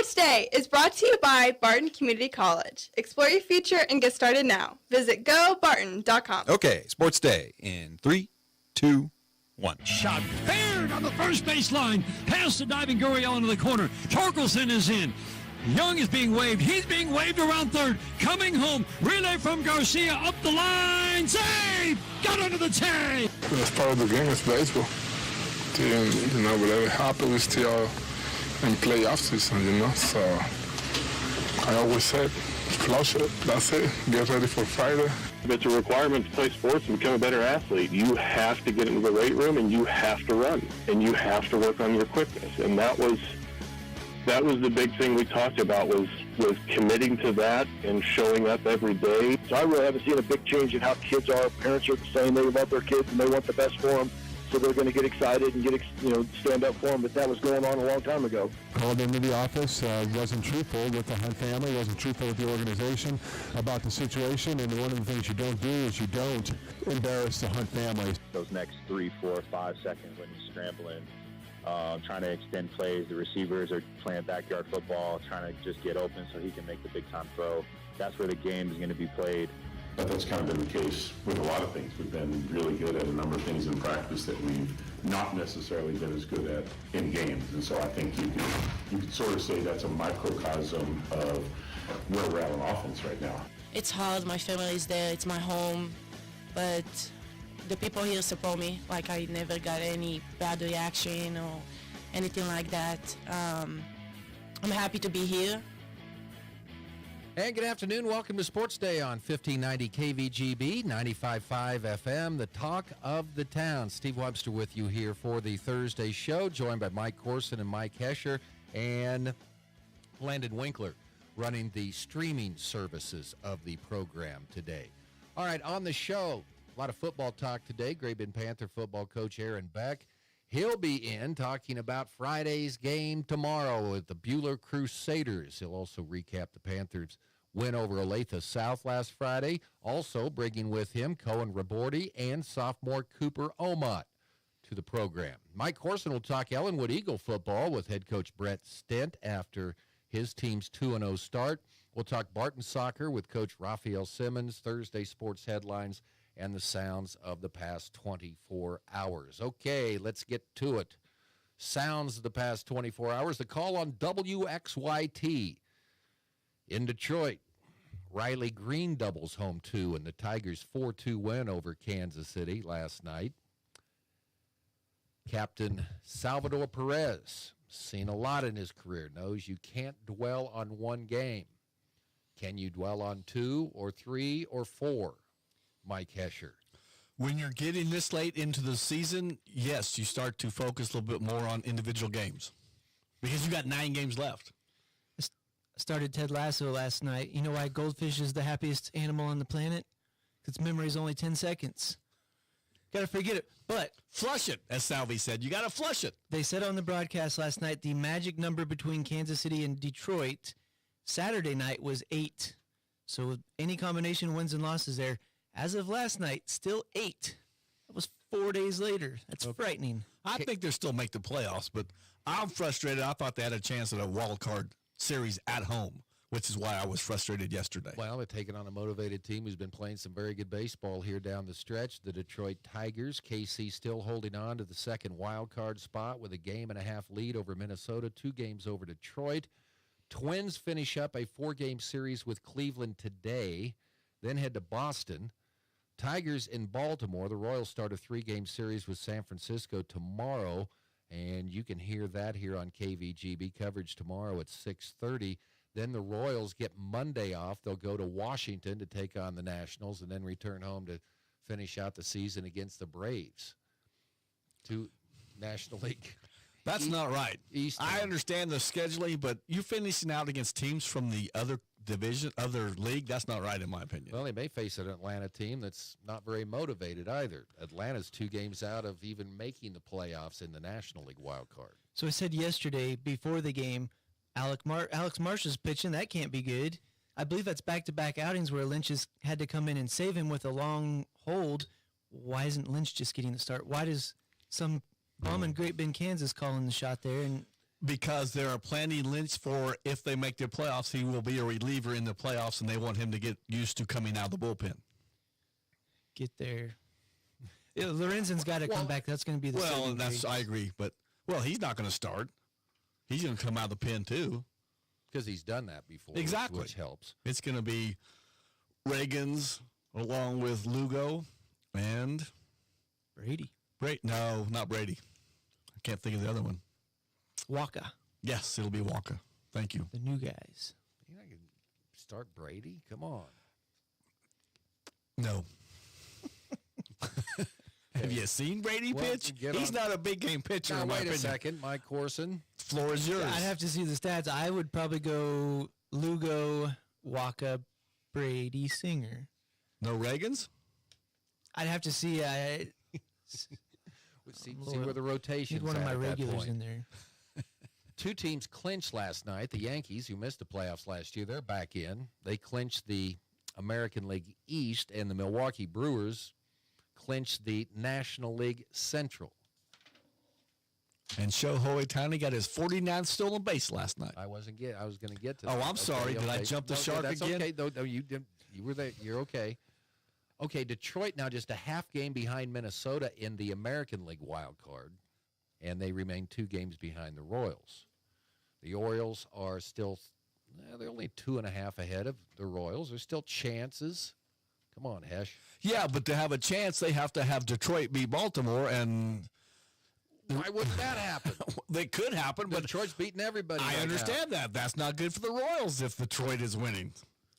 Sports Day is brought to you by Barton Community College. Explore your future and get started now. Visit gobarton.com. Okay, Sports Day in 3, 2, 1. Shot fair on the first baseline. Pass to diving Gurriel into the corner. Torkelson is in. Young is being waved. He's being waved around third. Coming home. Relay from Garcia up the line. Save! Got under the tag. That's part of the game. It's baseball. And, whatever happens, we still in playoff season, So I always said, flush it. That's it. Get ready for Friday. It's a requirement to play sports and become a better athlete. You have to get into the weight room and you have to run and you have to work on your quickness. And that was the big thing we talked about was committing to that and showing up every day. So I really haven't seen a big change in how kids are. Parents are saying they love their kids and they want the best for them. So they're going to get excited and stand up for them. But that was going on a long time ago. Called into the office, wasn't truthful with the Hunt family, wasn't truthful with the organization about the situation. And one of the things you don't do is you don't embarrass the Hunt family. Those next 3, 4, 5 seconds when you're scrambling, trying to extend plays, the receivers are playing backyard football, trying to just get open so he can make the big-time throw. That's where the game is going to be played. But that's kind of been the case with a lot of things. We've been really good at a number of things in practice that we've not necessarily been as good at in games. And so I think you can sort of say that's a microcosm of where we're at on offense right now. It's hard. My family is there. It's my home. But the people here support me. Like, I never got any bad reaction or anything like that. I'm happy to be here. And good afternoon. Welcome to Sports Day on 1590 KVGB, 95.5 FM, the talk of the town. Steve Webster with you here for the Thursday show, joined by Mike Corson and Mike Hesher and Landon Winkler running the streaming services of the program today. All right, on the show, a lot of football talk today. Great Bend Panther football coach Aaron Beck. He'll be in talking about Friday's game tomorrow with the Buhler Crusaders. He'll also recap the Panthers' win over Olathe South last Friday. Also bringing with him Cohen Rabordi and sophomore Cooper Omott to the program. Mike Corson will talk Ellenwood Eagle football with head coach Brett Stent after his team's 2-0 start. We'll talk Barton soccer with coach Raphael Simmons, Thursday sports headlines, and the sounds of the past 24 hours. Okay, let's get to it. Sounds of the past 24 hours. The call on WXYT in Detroit. Riley Green doubles home 2 in the Tigers' 4-2 win over Kansas City last night. Captain Salvador Perez, seen a lot in his career, knows you can't dwell on one game. Can you dwell on 2 or 3 or 4? Mike Hesher. When you're getting this late into the season, yes, you start to focus a little bit more on individual games because you got 9 games left. I started Ted Lasso last night. You know why goldfish is the happiest animal on the planet? Because memory is only 10 seconds. Got to forget it. But flush it, as Salvi said. You got to flush it. They said on the broadcast last night the magic number between Kansas City and Detroit Saturday night was 8. So any combination of wins and losses there. As of last night, still 8. That was 4 days later. That's frightening. I think they'll still make the playoffs, but I'm frustrated. I thought they had a chance at a wild card series at home, which is why I was frustrated yesterday. Well, they're taking on a motivated team who's been playing some very good baseball here down the stretch. The Detroit Tigers. KC still holding on to the second wild card spot with a 1.5-game lead over Minnesota, 2 games over Detroit. Twins finish up a 4-game series with Cleveland today, then head to Boston. Tigers in Baltimore. The Royals start a 3-game series with San Francisco tomorrow, and you can hear that here on KVGB coverage tomorrow at 6:30. Then the Royals get Monday off. They'll go to Washington to take on the Nationals and then return home to finish out the season against the Braves. 2 National League. That's not right. Eastern. I understand the scheduling, but you finishing out against teams from the other division, other league, that's not right in my opinion. Well, they may face an Atlanta team that's not very motivated either. Atlanta's 2 games out of even making the playoffs in the National League wild card. So I said yesterday before the game, Alex Marsh is pitching. That can't be good. I believe that's back-to-back outings where Lynch has had to come in and save him with a long hold. Why isn't Lynch just getting the start? Why does some bum in Great Bend, Kansas calling the shot there? And Because they are planning Lynch for, if they make the playoffs, he will be a reliever in the playoffs, and they want him to get used to coming out of the bullpen. Get there. Yeah, Lorenzen's got to come back. That's going to be the saving grace. I agree. But, he's not going to start. He's going to come out of the pen, too. Because he's done that before. Exactly. Which helps. It's going to be Reagans along with Lugo and Brady. No, not Brady. I can't think of the other one. Waka. Yes, it'll be Waka. Thank you. The new guys. You know, I can start Brady? Come on. No. Have you seen Brady pitch? He's not a big game pitcher. Now, in my wait opinion. a second, Mike Corson. Floor is yours. I'd have to see the stats. I would probably go Lugo, Waka, Brady, Singer. No Reagans? I'd have to see. See where the rotation's Need one of my at that regulars point. in there. Two teams clinched last night. The Yankees, who missed the playoffs last year, they're back in. They clinched the American League East, and the Milwaukee Brewers clinched the National League Central. And Shohei Ohtani got his 49th stolen base last night. I was going to get to Oh, that. I'm sorry. Did I jump the shark that's again? Okay. No, you didn't. You were there. You're okay. Okay, Detroit now just a half game behind Minnesota in the American League wild card, and they remain 2 games behind the Royals. The Orioles are still, they're only 2.5 ahead of the Royals. There's still chances. Come on, Hesh. Yeah, but to have a chance, they have to have Detroit beat Baltimore, and why wouldn't that happen? They could happen, but Detroit's beating everybody. I right understand that. That's not good for the Royals if Detroit is winning.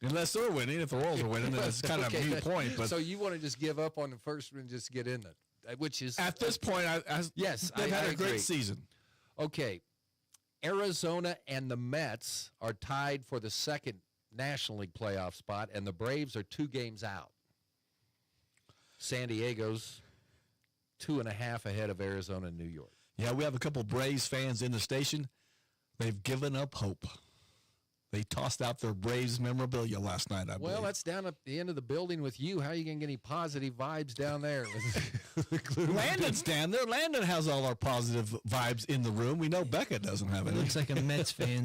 Unless they're winning. If the Royals are winning, then it's kind of a moot point. But so you want to just give up on the first one and just get in it, which is at this point, yes, they've had a agree. great season. Okay, Arizona and the Mets are tied for the second National League playoff spot, and the Braves are 2 games out. San Diego's 2.5 ahead of Arizona and New York. Yeah, we have a couple Braves fans in the station. They've given up hope. They tossed out their Braves memorabilia last night, I believe. Well, that's down at the end of the building with you. How are you going to get any positive vibes down there? Landon's down there. Landon has all our positive vibes in the room. We know Becca doesn't have any. Looks like a Mets fan,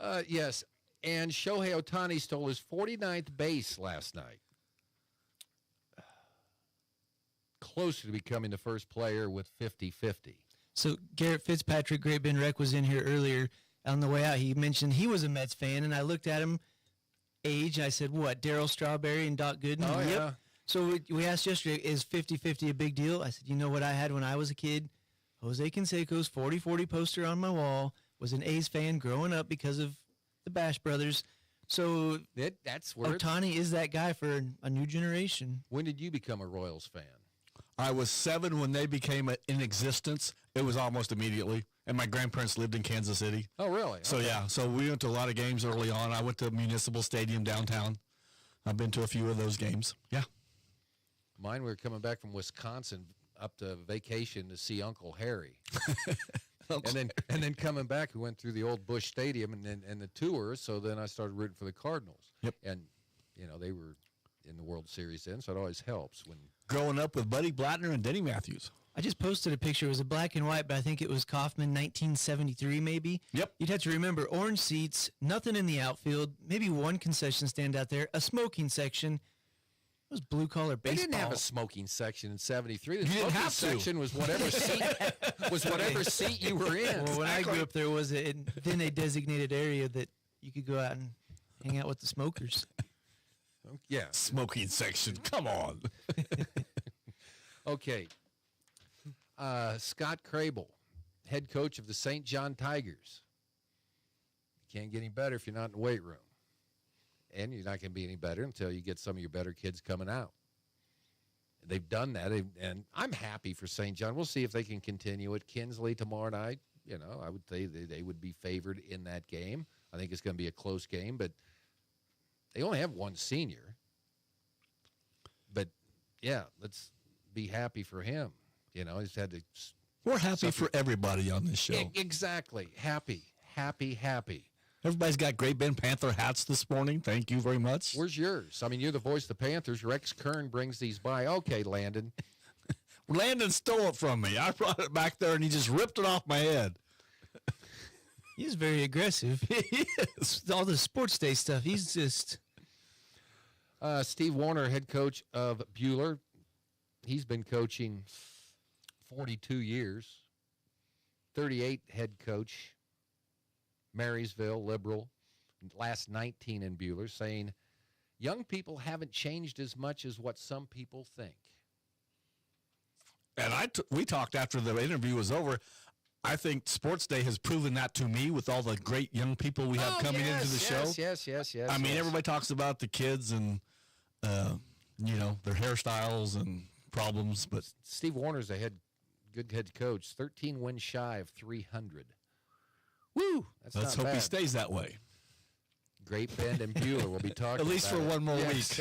though. Yes, and Shohei Ohtani stole his 49th base last night. Closer to becoming the first player with 50-50. So Garrett Fitzpatrick, Great Bend Rec, was in here earlier. On the way out, he mentioned he was a Mets fan, and I looked at him, age. I said, what, Darryl Strawberry and Doc Gooden? Oh, Yep. yeah. So we asked yesterday, is 50-50 a big deal? I said, you know what I had when I was a kid? Jose Canseco's 40-40 poster on my wall. Was an A's fan growing up because of the Bash Brothers. So that's where Ohtani is that guy for a new generation. When did you become a Royals fan? I was 7 when they became in existence. It was almost immediately. And my grandparents lived in Kansas City. Oh, really? So, Okay. yeah. So we went to a lot of games early on. I went to Municipal Stadium downtown. I've been to a few of those games. Yeah. Mine, we were coming back from Wisconsin up to vacation to see Uncle Harry. and then coming back, we went through the old Busch Stadium and the tour. So then I started rooting for the Cardinals. Yep. And, they were in the World Series then, so it always helps when growing up with Buddy Blattner and Denny Matthews. I just posted a picture. It was a black and white, but I think it was Kaufman, 1973 maybe. Yep. You'd have to remember, orange seats, nothing in the outfield, maybe one concession stand out there, a smoking section. It was blue-collar They baseball. didn't have a smoking section in '73. The You didn't smoking have to. section was whatever seat you were in. Well, when I grew up, there was then a designated area that you could go out and hang out with the smokers. Yeah. Smoking section. Come on. Okay. Scott Crable, head coach of the St. John Tigers. You can't get any better if you're not in the weight room. And you're not going to be any better until you get some of your better kids coming out. They've done that, and I'm happy for St. John. We'll see if they can continue it. Kinsley tomorrow night, I would say they would be favored in that game. I think it's going to be a close game, but they only have one senior. But, yeah, let's be happy for him. He's had to. We're happy for everybody on this show. Exactly. Happy. Everybody's got Great Bend Panther hats this morning. Thank you very much. Where's yours? I mean, you're the voice of the Panthers. Rex Kern brings these by. Okay, Landon. Landon stole it from me. I brought it back there, and he just ripped it off my head. He's very aggressive. He is. All the sports day stuff. He's just. Steve Warner, head coach of Buhler. He's been coaching 42 years. 38 head coach, Marysville, liberal. Last 19 in Buhler, saying young people haven't changed as much as what some people think. And we talked after the interview was over. I think Sports Day has proven that to me with all the great young people we have coming into the show. Yes. I mean, everybody talks about the kids and, their hairstyles and problems. But Steve Warner's a good head coach, 13 wins shy of 300. Woo! Let's not hope bad. he stays that way. Great Bend and Buhler will be talking at least about for one more Yes.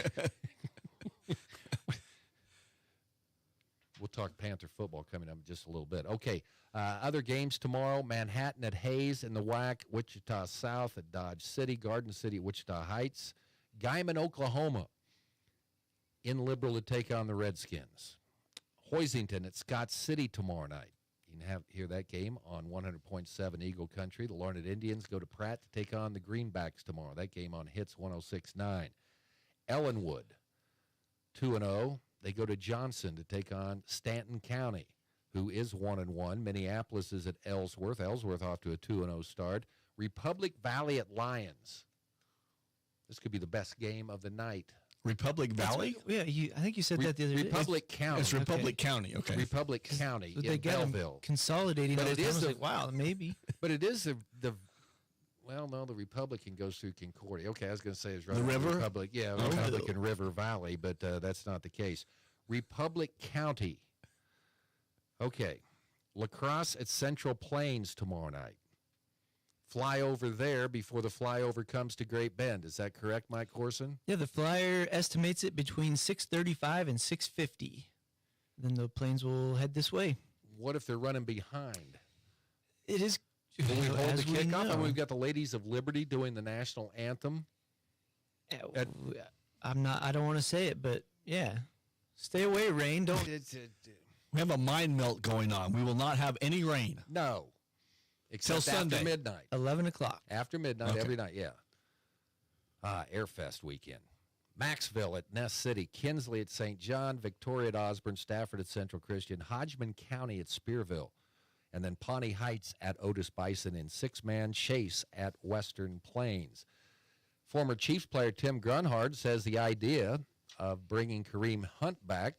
week. We'll talk Panther football coming up in just a little bit. Okay, other games tomorrow, Manhattan at Hayes in the WAC, Wichita South at Dodge City, Garden City at Wichita Heights, Guyman, Oklahoma in Liberal to take on the Redskins. Hoisington at Scott City tomorrow night. You can hear that game on 100.7 Eagle Country. The Larned Indians go to Pratt to take on the Greenbacks tomorrow. That game on Hits 106.9. Ellenwood, 2-0. They go to Johnson to take on Stanton County, who is 1-1. Minneapolis is at Ellsworth. Ellsworth off to a 2-0 start. Republic Valley at Lyons. This could be the best game of the night. Republic Valley? Yeah, I think you said that the other day. Republic County. It's Republic County, okay. Republic County So in they got 'em Belleville. consolidating. But all it the time. is I was the- like, wow, maybe. But it is the Republican goes through Concordia. Okay, I was going to say it's right. The on river? Republic, yeah, Oh. Republican River Valley, but that's not the case. Republic County. Okay, Lacrosse at Central Plains tomorrow night. Fly over there before the flyover comes to Great Bend. Is that correct, Mike Corson? Yeah, the Flyer estimates it between 6:35 and 6:50. Then the planes will head this way. What if they're running behind? It is. Will we hold as the we kickoff? know. And we've got the Ladies of Liberty doing the national anthem. At- I don't want to say it, but yeah. Stay away, rain. Don't. We have a mind melt going on. We will not have any rain. No. Till Except Sunday. after midnight. 11 o'clock. After midnight, Okay. every night, yeah. Airfest weekend. Maxville at Ness City, Kinsley at St. John, Victoria at Osborne, Stafford at Central Christian, Hodgman County at Spearville, and then Pawnee Heights at Otis Bison, and six-man Chase at Western Plains. Former Chiefs player Tim Grunhard says the idea of bringing Kareem Hunt back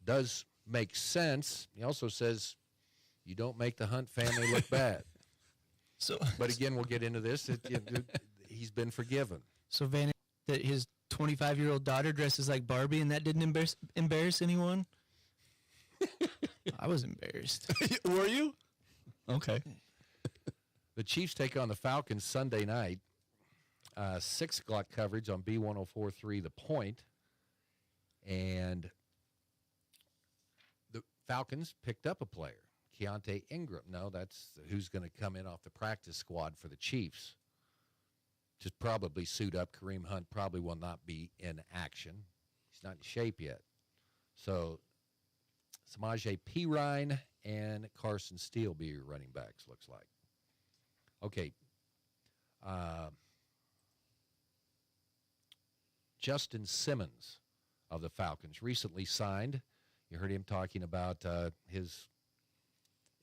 does make sense. He also says you don't make the Hunt family look bad. So, But again, we'll get into this. He's been forgiven. so Van, that his 25-year-old daughter dresses like Barbie, and that didn't embarrass anyone. I was embarrassed. Were you? Okay. The Chiefs take on the Falcons Sunday night. 6 o'clock coverage on B1043 The Point. And the Falcons picked up a player, Keontae Ingram. No, that's who's going to come in off the practice squad for the Chiefs. To probably suit up. Kareem Hunt probably will not be in action. He's not in shape yet. So Samaje Perine and Carson Steele be your running backs, looks like. Okay. Justin Simmons of the Falcons recently signed. You heard him talking about his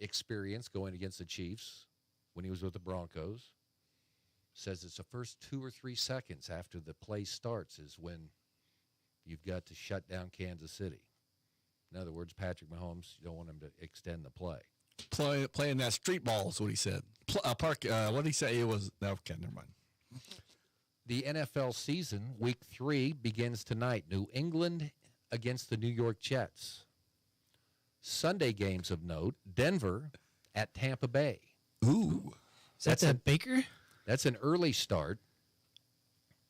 experience going against the Chiefs when he was with the Broncos. Says it's the first 2 or 3 seconds after the play starts is when you've got to shut down Kansas City. In other words, Patrick Mahomes, you don't want him to extend the play. Playing that street ball is what he said. What did he say? It was, okay, never mind. The NFL season, Week 3, begins tonight. New England against the New York Jets. Sunday games of note, Denver at Tampa Bay. Ooh. Is that at Baker? That's an early start,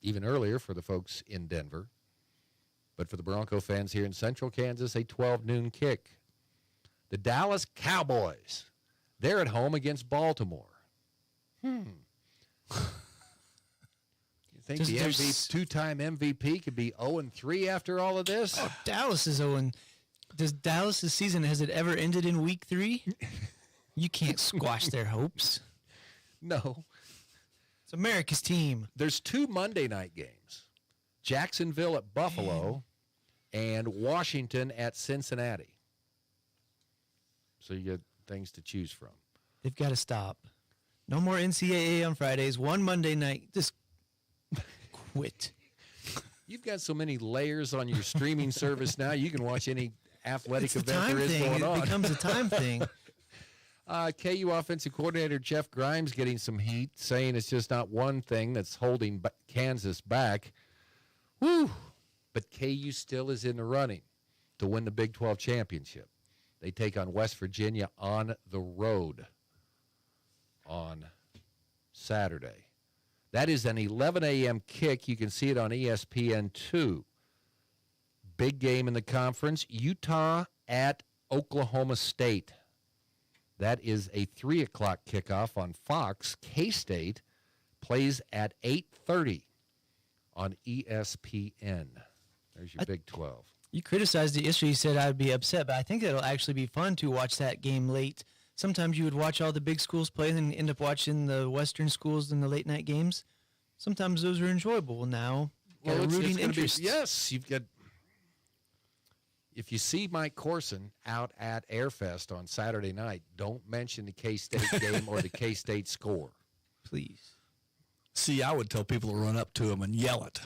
even earlier for the folks in Denver. But for the Bronco fans here in central Kansas, a 12 noon kick. The Dallas Cowboys, they're at home against Baltimore. You think the two-time MVP could be 0-3 after all of this? Oh, Dallas is 0. Does Dallas' season, has it ever ended in week 3? You can't squash their hopes. No. It's America's team. There's 2 Monday night games. Jacksonville at Buffalo and Washington at Cincinnati. So you get things to choose from. They've got to stop. No more NCAA on Fridays. 1 Monday night. Just quit. You've got so many layers on your streaming service now. You can watch any athletic It's the event time there is thing. going on. It becomes a time thing. KU offensive coordinator Jeff Grimes getting some heat, saying it's just not one thing that's holding Kansas back. Woo! But KU still is in the running to win the Big 12 championship. They take on West Virginia on the road on Saturday. That is an 11 a.m. kick. You can see it on ESPN2. Big game in the conference. Utah at Oklahoma State. That is a 3 o'clock kickoff on Fox. K-State plays at 8:30 on ESPN. There's your Big 12. You criticized it yesterday. You said I'd be upset, but I think it'll actually be fun to watch that game late. Sometimes you would watch all the big schools play and then end up watching the Western schools in the late night games. Sometimes those are enjoyable. Now, got a rooting interest. Yes, you've got. If you see Mike Corson out at Airfest on Saturday night, don't mention the K-State game or the K-State score. Please. See, I would tell people to run up to him and yell it.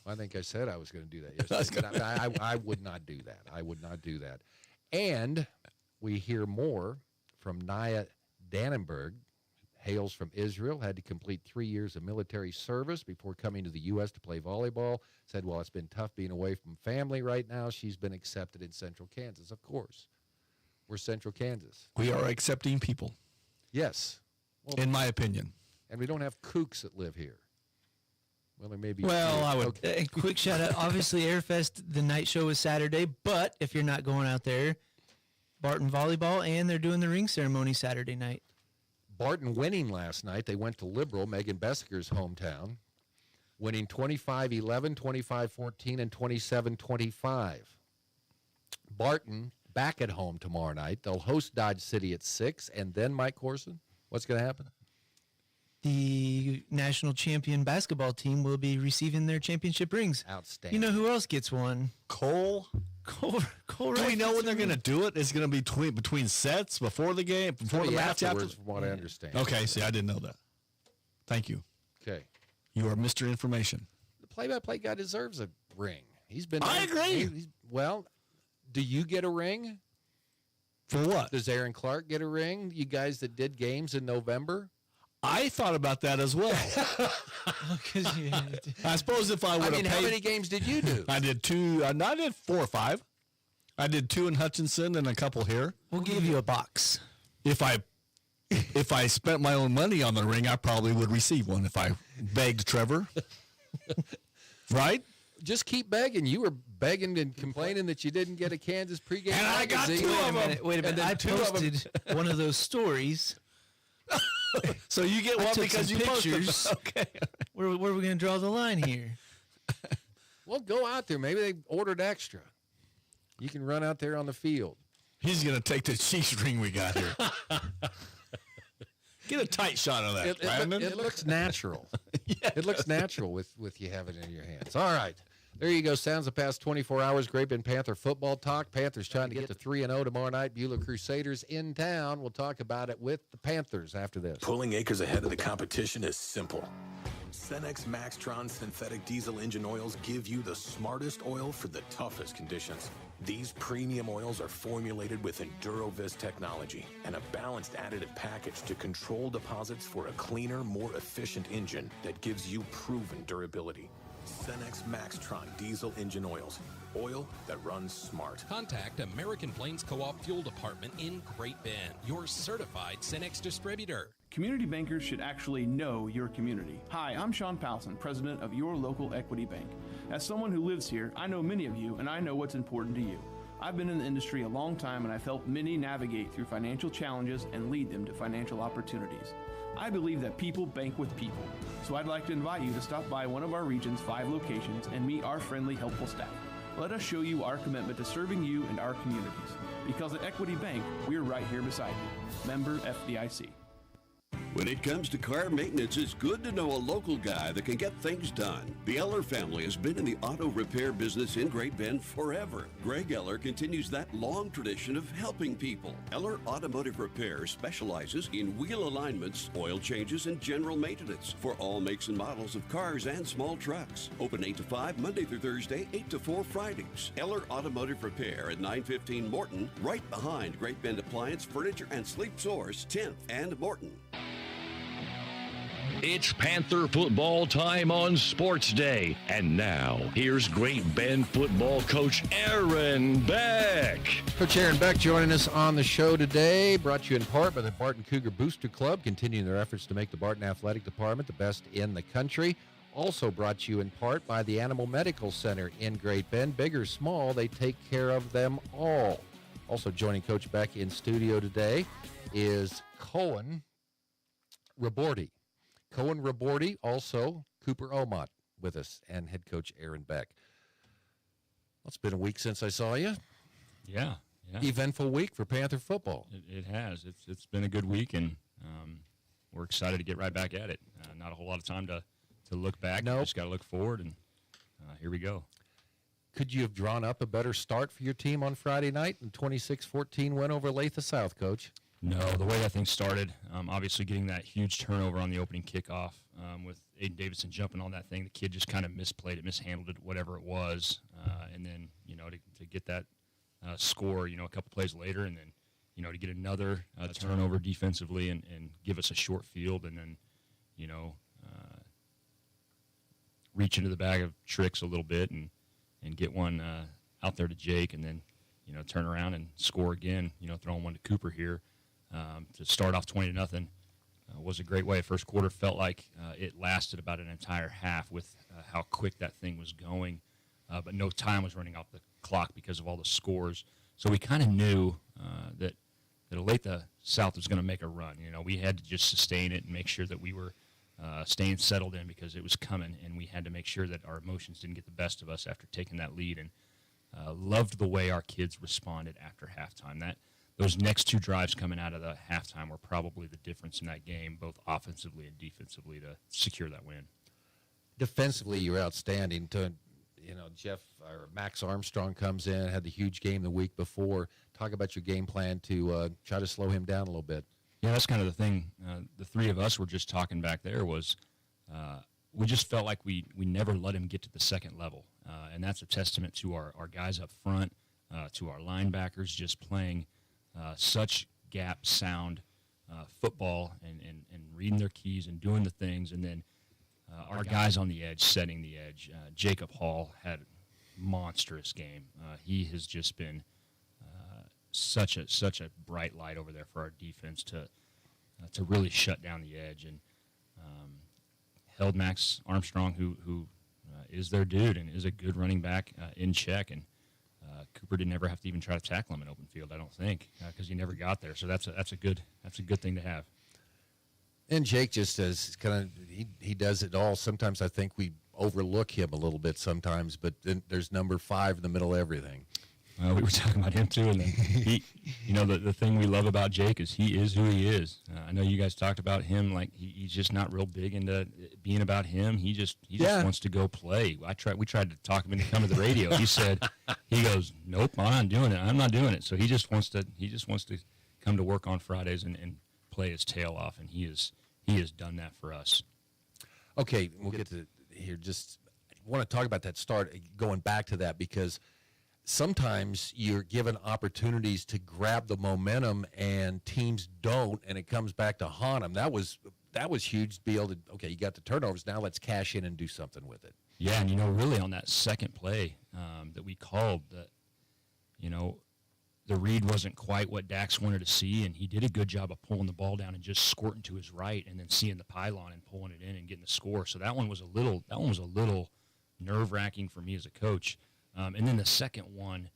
I think I said I was going to do that yesterday. But I would not do that. I would not do that. And we hear more from Nia Dannenberg, hails from Israel, had to complete 3 years of military service before coming to the U.S. to play volleyball. Said, well, it's been tough being away from family right now. She's been accepted in Central Kansas. Of course. We're Central Kansas. We are accepting people. Yes. Well, in my opinion. And we don't have kooks that live here. Well, there may be. Well, I would. Okay. Quick shout out. Obviously, Airfest, the night show is Saturday, but if you're not going out there, Barton Volleyball, and they're doing the ring ceremony Saturday night. Barton winning last night. They went to Liberal, Megan Bessiger's hometown, winning 25-11, 25-14, and 27-25. Barton back at home tomorrow night. They'll host Dodge City at 6, and then Mike Corson, what's going to happen? The national champion basketball team will be receiving their championship rings. Outstanding. You know who else gets one? Cole. Cole Do we know when they're going to do it? Is it going to be between sets, before the game, before the match? Afterwards, from what I understand. Okay, see, I didn't know that. Thank you. Okay. You are Mr. Information. The play-by-play guy deserves a ring. He's been. I agree. Well, do you get a ring? For what? Does Aaron Clark get a ring? You guys that did games in November? I thought about that as well. I suppose if I would have paid. How many games did you do? I did 2. I did 4 or 5. I did 2 in Hutchinson and a couple here. We'll give you a box. If I spent my own money on the ring, I probably would receive one if I begged Trevor. Right? Just keep begging. You were begging and complaining that you didn't get a Kansas pregame and I got 2 of them. Wait a minute. I posted one of those stories. So you get one because you pictures. posted. Okay. Where are we going to draw the line here? Well, go out there. Maybe they ordered extra. You can run out there on the field. He's going to take the Chiefs ring we got here. Get a tight shot of that, Brandon. It looks natural. Yes. It looks natural with you having it in your hands. All right. There you go. Sounds the past 24 hours. Great Bend Panther football talk. Panthers trying to get to 3-0 tomorrow night. Beulah Crusaders in town. We'll talk about it with the Panthers after this. Pulling acres ahead of the competition is simple. Cenex Maxtron synthetic diesel engine oils give you the smartest oil for the toughest conditions. These premium oils are formulated with EnduroVis technology and a balanced additive package to control deposits for a cleaner, more efficient engine that gives you proven durability. Cenex Maxtron diesel engine oils. Oil that runs smart. Contact American Plains Co-op Fuel Department in Great Bend, your certified Cenex distributor. Community bankers should actually know your community. Hi, I'm Sean Powson, president of Your Local Equity Bank. As someone who lives here, I know many of you and I know what's important to you. I've been in the industry a long time and I've helped many navigate through financial challenges and lead them to financial opportunities. I believe that people bank with people, so I'd like to invite you to stop by one of our region's 5 locations and meet our friendly, helpful staff. Let us show you our commitment to serving you and our communities. Because at Equity Bank, we're right here beside you. Member FDIC. When it comes to car maintenance, it's good to know a local guy that can get things done. The Eller family has been in the auto repair business in Great Bend forever. Greg Eller continues that long tradition of helping people. Eller Automotive Repair specializes in wheel alignments, oil changes, and general maintenance for all makes and models of cars and small trucks. Open 8 to 5 Monday through Thursday, 8 to 4 Fridays. Eller Automotive Repair at 915 Morton, right behind Great Bend Appliance, Furniture, and Sleep Source, 10th and Morton. It's Panther football time on Sports Day. And now, here's Great Bend football coach Aaron Beck. Coach Aaron Beck joining us on the show today, brought to you in part by the Barton Cougar Booster Club, continuing their efforts to make the Barton Athletic Department the best in the country. Also brought to you in part by the Animal Medical Center in Great Bend. Big or small, they take care of them all. Also joining Coach Beck in studio today is Cohen Raborti. Cohen Raborti, also Cooper Omott with us, and head coach Aaron Beck. Well, it's been a week since I saw you. Yeah. Eventful week for Panther football. It has. It's been a good week, and we're excited to get right back at it. Not a whole lot of time to look back. Nope. Just got to look forward, and here we go. Could you have drawn up a better start for your team on Friday night in 26-14 win over Latha South, Coach? No, the way that thing started, obviously getting that huge turnover on the opening kickoff with Aiden Davidson jumping on that thing, the kid just kind of misplayed it, mishandled it, whatever it was, and then, to get that score, a couple plays later, and then, to get another turnover defensively and give us a short field, and then, reach into the bag of tricks a little bit and get one out there to Jake, and then, turn around and score again, throwing one to Cooper here. To start off 20-0 was a great way. First quarter felt like it lasted about an entire half with how quick that thing was going, but no time was running off the clock because of all the scores. So we kind of knew that Olathe South was going to make a run. We had to just sustain it and make sure that we were staying settled in because it was coming, and we had to make sure that our emotions didn't get the best of us after taking that lead. And loved the way our kids responded after halftime. Those next two drives coming out of the halftime were probably the difference in that game, both offensively and defensively, to secure that win. Defensively, you're outstanding. Max Armstrong comes in, had the huge game the week before. Talk about your game plan to try to slow him down a little bit. Yeah, that's kind of the thing. The three of us were just talking back there was we just felt like we never let him get to the second level. And that's a testament to our guys up front, to our linebackers just playing such gap sound football and reading their keys and doing the things, and then our guys on the edge setting the edge. Jacob Hall had a monstrous game. He has just been such a bright light over there for our defense to really shut down the edge, and held Max Armstrong, who is their dude and is a good running back, in check, and Cooper didn't ever have to even try to tackle him in open field, I don't think, because he never got there. So that's a good thing to have. And Jake just does he does it all. Sometimes I think we overlook him a little bit sometimes, but then there's number 5 in the middle of everything. We were talking about him too, and then he, the thing we love about Jake is he is who he is. I know you guys talked about him, like he's just not real big into being about him. He just wants to go play. We tried to talk him into coming to the radio. He goes, nope, I'm not doing it. I'm not doing it. So he just wants to come to work on Fridays and play his tail off, and he has done that for us. Okay, we'll get to here. Just want to talk about that start, going back to that, because sometimes you're given opportunities to grab the momentum and teams don't, and it comes back to haunt them. That was huge to be able to, okay, you got the turnovers, now let's cash in and do something with it. Yeah, and really on that second play that we called, the read wasn't quite what Dax wanted to see, and he did a good job of pulling the ball down and just squirting to his right and then seeing the pylon and pulling it in and getting the score. So that one was a little nerve-wracking for me as a coach. And then the second one,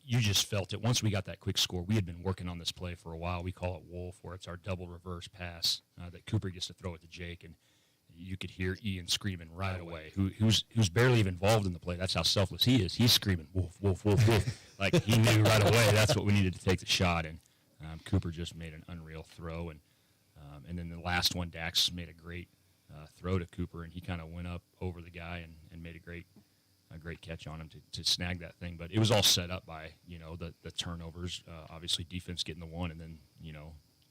you just felt it. Once we got that quick score, we had been working on this play for a while. We call it Wolf, where it's our double reverse pass that Cooper gets to throw it to Jake. And you could hear Ian screaming right away, who's barely even involved in the play. That's how selfless he is. He's screaming, wolf, wolf, wolf, wolf. Like he knew right away that's what we needed to take the shot. And Cooper just made an unreal throw. And then the last one, Dax made a great throw to Cooper, and he kind of went up over the guy and made a great catch on him to snag that thing. But it was all set up by, the turnovers, obviously defense getting the one, and then,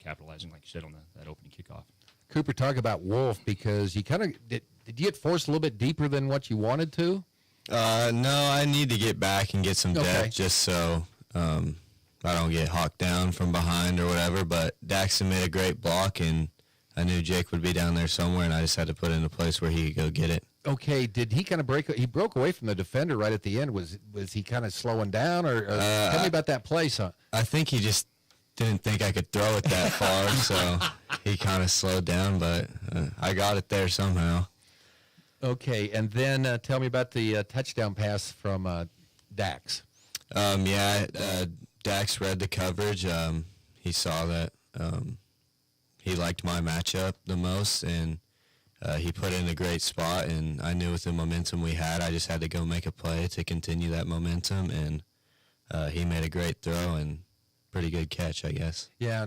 capitalizing, like you said, on that opening kickoff. Cooper, talk about Wolf, because you kind of did you get forced a little bit deeper than what you wanted to? No, I need to get back and get some depth just so I don't get hawked down from behind or whatever. But Daxton made a great block, and I knew Jake would be down there somewhere, and I just had to put it in a place where he could go get it. Okay, did he kind of break? He broke away from the defender right at the end. Was he kind of slowing down, or tell me about that play, son? I think he just didn't think I could throw it that far, so he kind of slowed down, but I got it there somehow. Okay, and then tell me about the touchdown pass from Dax. Dax read the coverage. He saw that he liked my matchup the most, and he put it in a great spot, and I knew with the momentum we had, I just had to go make a play to continue that momentum, and he made a great throw and pretty good catch, I guess. Yeah,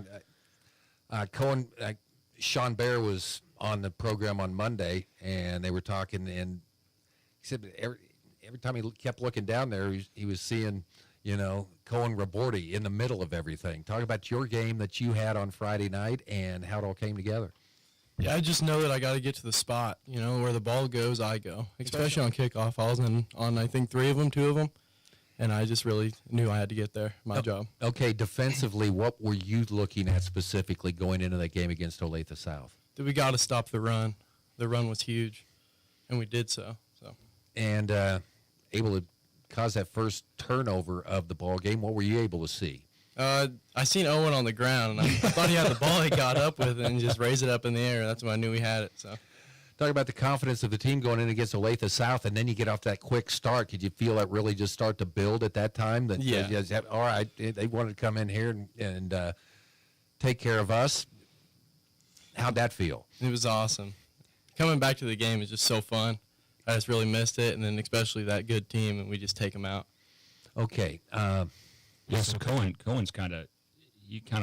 Cohen, Sean Bear was on the program on Monday, and they were talking, and he said every time he kept looking down there, he was seeing, Cohen Raborti in the middle of everything. Talk about your game that you had on Friday night and how it all came together. Yeah, I just know that I got to get to the spot. Where the ball goes, I go. Especially on kickoff. I was on I think 2 of them. And I just really knew I had to get there, my job. Okay, defensively, what were you looking at specifically going into that game against Olathe South? We got to stop the run. The run was huge, and we did so. And able to cause that first turnover of the ball game. What were you able to see? I seen Owen on the ground, and I thought he had the ball he got up with and just raised it up in the air. That's when I knew he had it. So. Talk about the confidence of the team going in against Olathe South, and then you get off that quick start. Could you feel that really just start to build at that time? That yeah. All right, they wanted to come in here and take care of us. How'd that feel? It was awesome. Coming back to the game is just so fun. I just really missed it, and then especially that good team, and we just take them out. Okay. So Cohen's kind of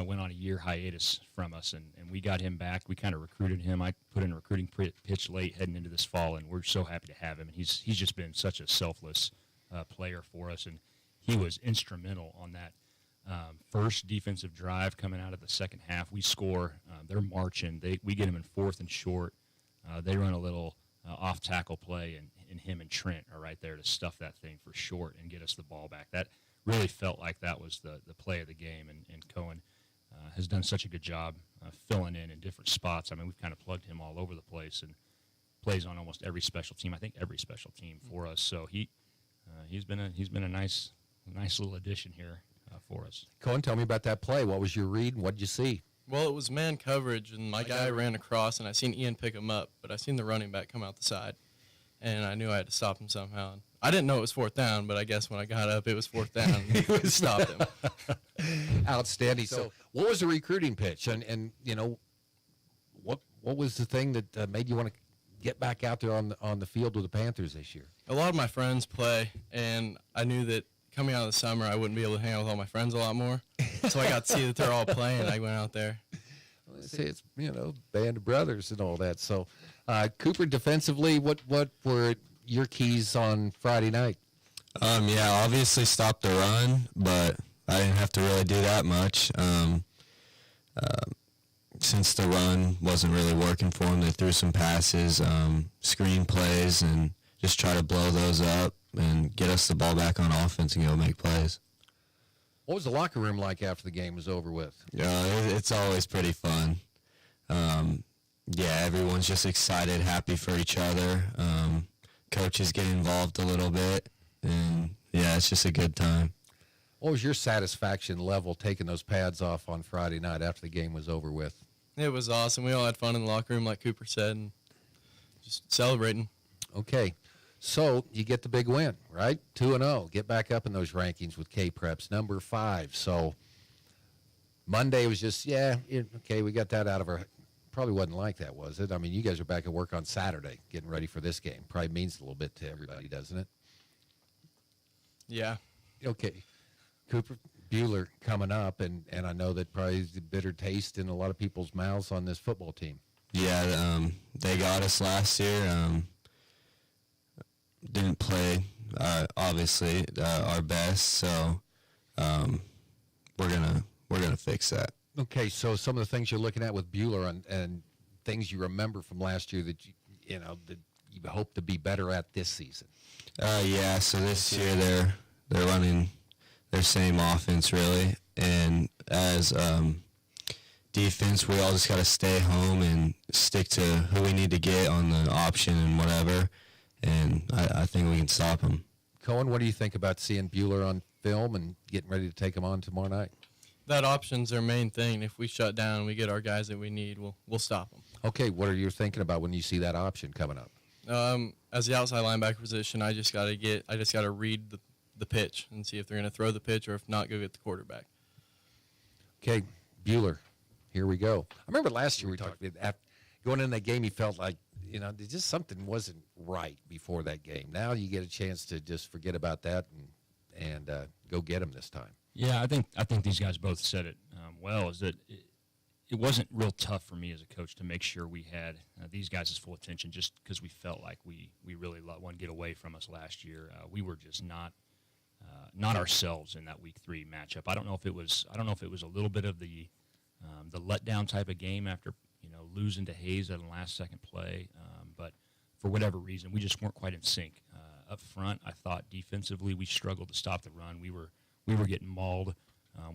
went on a year hiatus from us, and we got him back. We kind of recruited him. I put in a recruiting pitch late heading into this fall, and we're so happy to have him. And he's just been such a selfless player for us, and he was instrumental on that first defensive drive coming out of the second half. We score. They're marching. We get him in 4th and short. They run a little off-tackle play, and him and Trent are right there to stuff that thing for short and get us the ball back. That really felt like that was the play of the game, and Cohen has done such a good job filling in different spots. I mean, we've kind of plugged him all over the place and plays on almost every special team. I think every special team for us. So he's been a nice little addition here for us. Cohen, tell me about that play. What was your read, and what did you see? Well, it was man coverage, and my guy ran across, and I seen Ian pick him up, but I seen the running back come out the side, and I knew I had to stop him somehow. I didn't know it was 4th down, but I guess when I got up, it was 4th down. We stopped him. Outstanding. So what was the recruiting pitch? And what was the thing that made you want to get back out there on the field with the Panthers this year? A lot of my friends play, and I knew that coming out of the summer, I wouldn't be able to hang out with all my friends a lot more. So I got to see that they're all playing. I went out there. Well, they say it's, band of brothers and all that. So, Cooper, defensively, what were your keys on Friday night? Obviously stop the run, but I didn't have to really do that much. Since the run wasn't really working for them, they threw some passes, screen plays, and just try to blow those up and get us the ball back on offense and go make plays. What was the locker room like after the game was over with? It's always pretty fun. Everyone's just excited, happy for each other. Coaches get involved a little bit, and it's just a good time. What was your satisfaction level taking those pads off on Friday night after the game was over with? It was awesome. We all had fun in the locker room, like Cooper said, and just celebrating. Okay. So you get the big win, right? 2-0. Get back up in those rankings with K-Preps, number 5. So Monday was just, we got that out of our probably wasn't like that, was it? I mean, you guys are back at work on Saturday getting ready for this game. Probably means a little bit to everybody, doesn't it? Yeah. Okay. Cooper, Buhler coming up, and I know that probably is the bitter taste in a lot of people's mouths on this football team. Yeah, they got us last year. Didn't play, obviously, our best, so we're gonna fix that. Okay, so some of the things you're looking at with Buhler and things you remember from last year that that you hope to be better at this season. Yeah, so this year they're running their same offense really, and as defense, we all just got to stay home and stick to who we need to get on the option and whatever, and I think we can stop them. Cohen, what do you think about seeing Buhler on film and getting ready to take him on tomorrow night? That option's their main thing. If we shut down, we get our guys that we need, we'll stop them. Okay, what are you thinking about when you see that option coming up? As the outside linebacker position, I just got to read the pitch and see if they're going to throw the pitch, or if not, go get the quarterback. Okay, Buhler, here we go. I remember last year we talked about going in that game. You felt like just something wasn't right before that game. Now you get a chance to just forget about that and go get them this time. Yeah, I think these guys both said it well. Is that it wasn't real tough for me as a coach to make sure we had these guys' full attention, just because we felt like we really let one get away from us last year. We were just not ourselves in that Week 3 matchup. I don't know if it was a little bit of the letdown type of game after losing to Hayes at a last-second play, but for whatever reason, we just weren't quite in sync. Up front, I thought defensively we struggled to stop the run. We were getting mauled.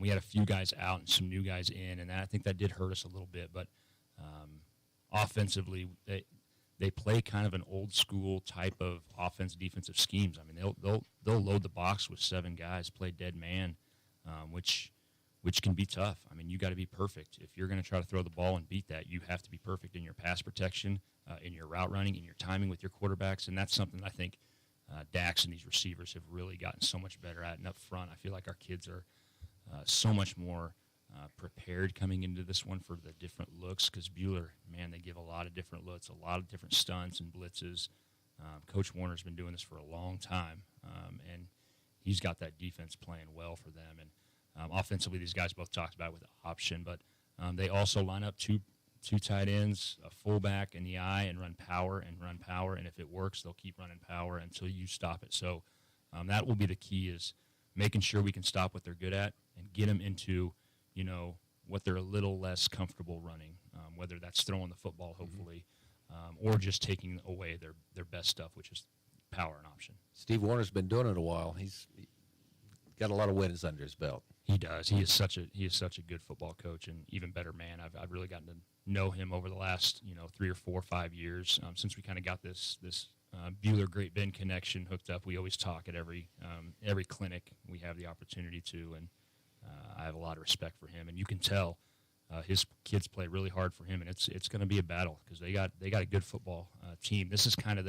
We had a few guys out and some new guys in, and I think that did hurt us a little bit. But offensively, they play kind of an old school type of offense-defensive schemes. I mean, they'll load the box with 7 guys, play dead man, which can be tough. I mean, you got to be perfect. If you're going to try to throw the ball and beat that, you have to be perfect in your pass protection, in your route running, in your timing with your quarterbacks, and that's something I think Dax and these receivers have really gotten so much better at. And up front, I feel like our kids are so much more prepared coming into this one for the different looks, because Buhler, man, they give a lot of different looks, a lot of different stunts and blitzes. Coach Warner's been doing this for a long time, and he's got that defense playing well for them. And offensively, these guys both talked about it with the option, but they also line up two tight ends, a fullback in the eye, and run power, and if it works, they'll keep running power until you stop it. So that will be the key, is making sure we can stop what they're good at and get them into, what they're a little less comfortable running, whether that's throwing the football, hopefully, or just taking away their best stuff, which is power and option. Steve Warner's been doing it a while. He's got a lot of wins under his belt. He does. He is such a good football coach, and even better man. I've really gotten to know him over the last 3 or 4 or 5 years since we kind of got this Buhler Great Bend connection hooked up. We always talk at every clinic we have the opportunity to, and I have a lot of respect for him. And you can tell his kids play really hard for him, and it's going to be a battle, because they got a good football team. This is kind of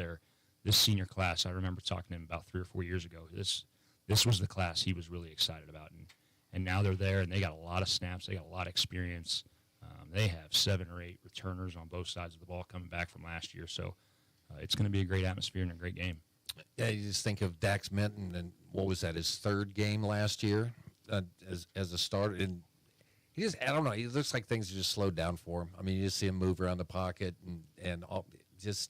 this senior class. I remember talking to him about 3 or 4 years ago. This was the class he was really excited about, and now they're there, and they got a lot of snaps. They got a lot of experience. They have 7 or 8 returners on both sides of the ball coming back from last year, so it's going to be a great atmosphere and a great game. Yeah, you just think of Dax Minton, and what was that, his 3rd game last year as a starter, and he just, I don't know, he looks like things have just slowed down for him. I mean, you just see him move around the pocket, and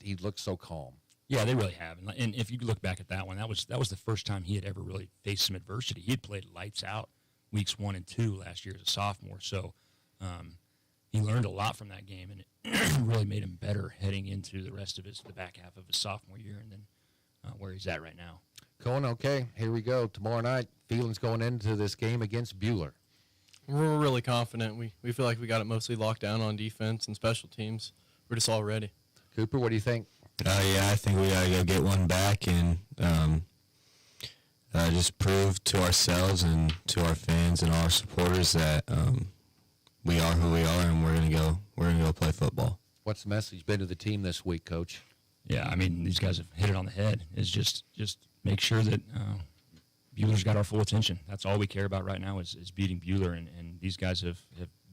he looks so calm. Yeah, they really have. And if you look back at that one, that was the first time he had ever really faced some adversity. He had played lights out weeks 1 and 2 last year as a sophomore, so he learned a lot from that game, and it really made him better heading into the rest of the back half of his sophomore year, and then where he's at right now. Cohen, okay, here we go. Tomorrow night, feelings going into this game against Buhler. We're really confident. We feel like we got it mostly locked down on defense and special teams. We're just all ready. Cooper, what do you think? Yeah, I think we got to go get one back and just prove to ourselves and to our fans and all our supporters that we are who we are, and we're gonna go play football. What's the message been to the team this week, Coach? Yeah, I mean, these guys have hit it on the head. It's just make sure that Buhler's got our full attention. That's all we care about right now is beating Buhler, and these guys have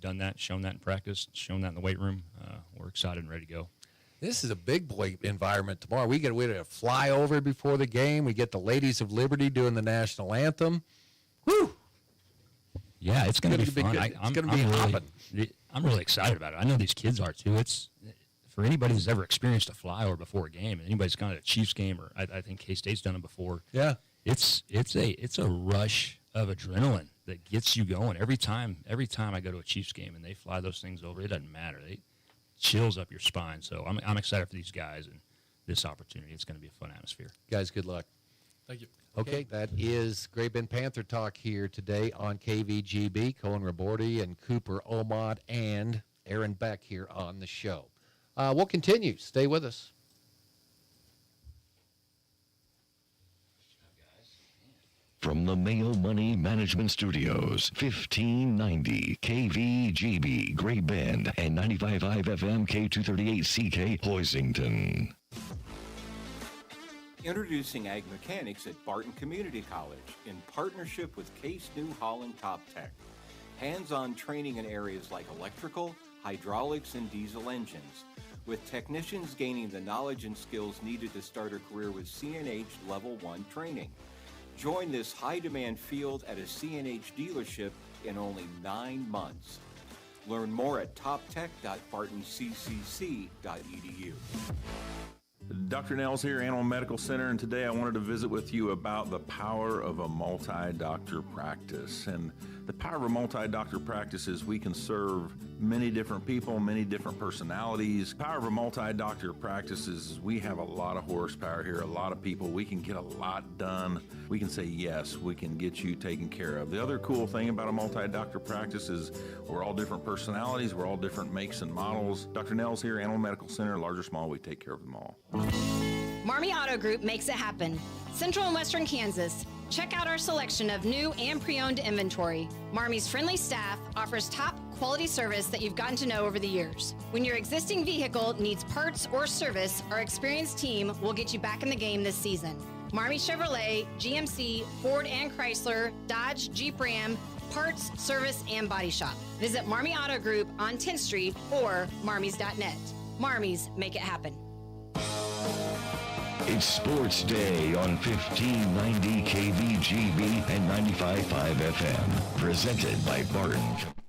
done that, shown that in practice, shown that in the weight room. excited and ready to go. This is a big boy environment tomorrow. We get a flyover before the game. We get the Ladies of Liberty doing the national anthem. Woo! Yeah, it's going to be fun. It's going to be hopping. I'm really excited about it. I know these kids are too. It's for anybody who's ever experienced a flyover before a game, and anybody's gone to a Chiefs game, or I think K-State's done it before. Yeah, it's a rush of adrenaline that gets you going every time. Every time I go to a Chiefs game and they fly those things over, it doesn't matter. They chills up your spine. So I'm excited for these guys and this opportunity. It's going to be a fun atmosphere. Guys, good luck. Thank you. Okay, that is Great Bend Panther Talk here today on KVGB. Cohen Raborti and Cooper Omod and Aaron Beck here on the show. We'll continue. Stay with us. From the Mayo Money Management Studios, 1590 KVGB Great Bend and 95.5 FM K238CK Hoisington. Introducing Ag Mechanics at Barton Community College in partnership with Case New Holland Top Tech. Hands-on training in areas like electrical, hydraulics, and diesel engines, with technicians gaining the knowledge and skills needed to start a career with CNH Level 1 training. Join this high-demand field at a CNH dealership in only 9 months. Learn more at toptech.bartoncccc.edu. Dr. Nels here, Animal Medical Center, and today I wanted to visit with you about the power of a multi-doctor practice. And the power of a multi-doctor practice is we can serve many different people, many different personalities. The power of a multi-doctor practice is we have a lot of horsepower here, a lot of people. We can get a lot done. We can say yes, we can get you taken care of. The other cool thing about a multi-doctor practice is we're all different personalities, we're all different makes and models. Dr. Nels here, Animal Medical Center, large or small, we take care of them all. Marmy Auto Group makes it happen. Central and Western Kansas. Check out our selection of new and pre-owned inventory. Marmy's friendly staff offers top quality service that you've gotten to know over the years. When your existing vehicle needs parts or service, our experienced team will get you back in the game this season. Marmy Chevrolet, GMC, Ford and Chrysler, Dodge, Jeep Ram, parts, service, and body shop. Visit Marmy Auto Group on 10th Street or marmys.net. Marmys, make it happen. It's Sports Day on 1590 KVGB and 95.5 FM. Presented by Barton.